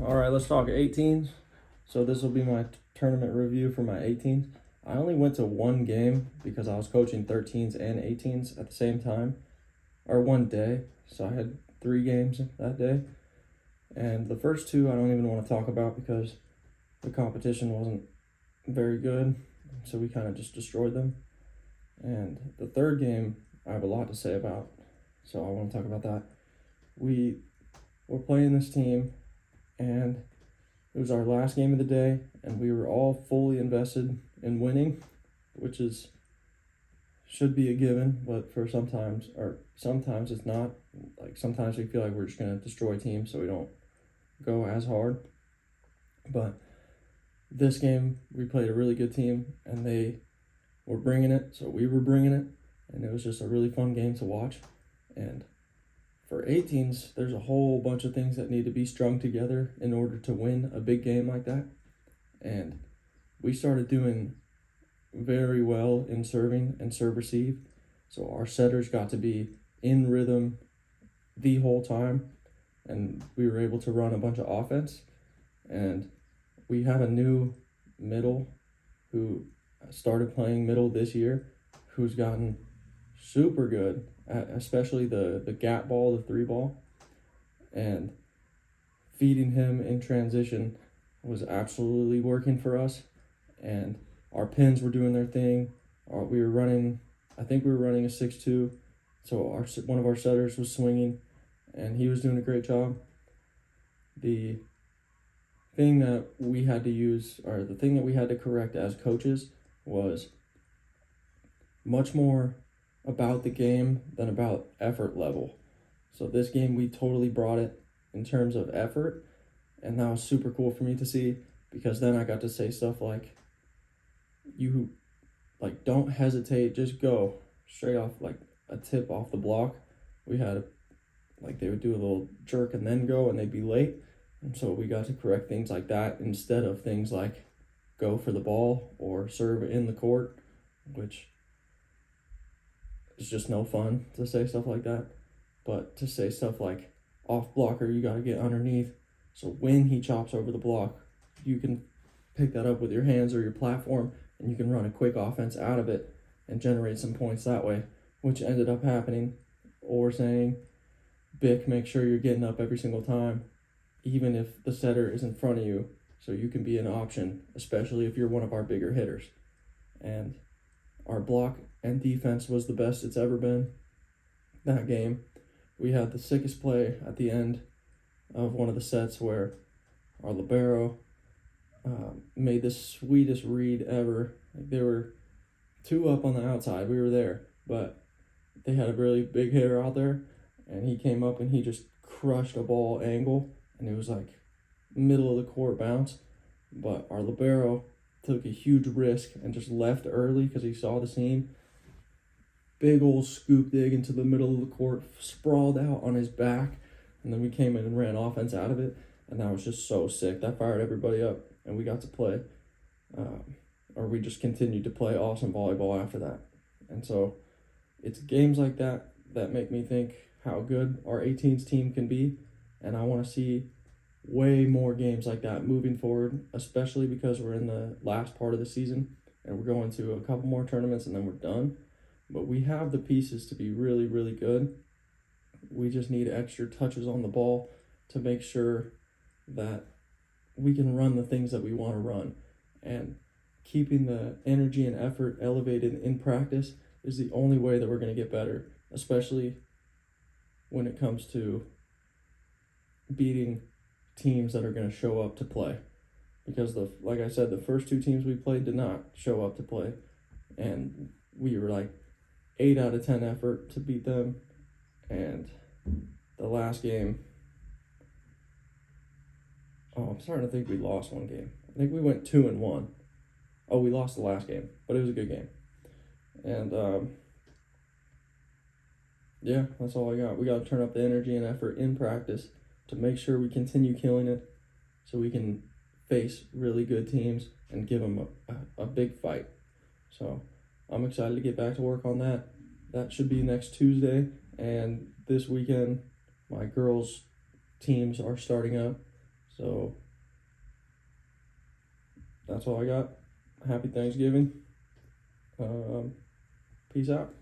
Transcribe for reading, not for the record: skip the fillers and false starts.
All right, let's talk 18s. So this will be my tournament review for my 18s. I only went to one game because I was coaching 13s and 18s at the same time, or one day. So I had 3 games that day. And the first 2 I don't even want to talk about because the competition wasn't very good. So we kind of just destroyed them. And the third game I have a lot to say about. So I want to talk about that. We were playing this team, and it was our last game of the day, and we were all fully invested in winning, which should be a given, but sometimes it's not. Like sometimes we feel like we're just gonna destroy teams, so we don't go as hard. But this game, we played a really good team, and they were bringing it, so we were bringing it, and it was just a really fun game to watch. And for 18s, there's a whole bunch of things that need to be strung together in order to win a big game like that. And we started doing very well in serving and serve receive. So our setters got to be in rhythm the whole time, and we were able to run a bunch of offense. And we have a new middle who started playing middle this year, who's gotten super good, especially the gap ball, the 3 ball, and feeding him in transition was absolutely working for us. And our pins were doing their thing. We were running, I think we were running a 6-2. So one of our setters was swinging, and he was doing a great job. The thing that we had to use, or the thing that we had to correct as coaches, was much more about the game than about effort level. So this game, we totally brought it in terms of effort, and that was super cool for me to see, because then I got to say stuff like, don't hesitate, just go straight off, like a tip off the block. We had they would do a little jerk and then go, and they'd be late. And so we got to correct things like that instead of things like go for the ball or serve in the court, which is just no fun to say stuff like that. But to say stuff like off blocker, you got to get underneath. So when he chops over the block, you can pick that up with your hands or your platform, and you can run a quick offense out of it and generate some points that way, which ended up happening. Or saying, Bick, make sure you're getting up every single time, even if the setter is in front of you, so you can be an option, especially if you're one of our bigger hitters. And our block and defense was the best it's ever been that game. We had the sickest play at the end of one of the sets where our libero made the sweetest read ever. There were 2 up on the outside. We were there, but they had a really big hitter out there, and he came up and he just crushed a ball angle, and it was like middle of the court bounce. But our libero took a huge risk and just left early because he saw the seam. Big old scoop dig into the middle of the court, sprawled out on his back, and then we came in and ran offense out of it, and that was just so sick. That fired everybody up, and we got to play, or we just continued to play awesome volleyball after that. And so it's games like that that make me think how good our 18s team can be, and I want to see way more games like that moving forward, especially because we're in the last part of the season, and we're going to a couple more tournaments, and then we're done. But we have the pieces to be really, really good. We just need extra touches on the ball to make sure that we can run the things that we want to run. And keeping the energy and effort elevated in practice is the only way that we're going to get better, especially when it comes to beating teams that are going to show up to play. Because like I said, the first 2 teams we played did not show up to play, and we were like 8 out of 10 effort to beat them. And the last game, I'm starting to think we lost one game. I think we went 2-1. Oh, we lost the last game, but it was a good game. And yeah, that's all I got. We got to turn up the energy and effort in practice to make sure we continue killing it, so we can face really good teams and give them a big fight. So I'm excited to get back to work on that. That should be next Tuesday. And this weekend, my girls' teams are starting up. So that's all I got. Happy Thanksgiving. Peace out.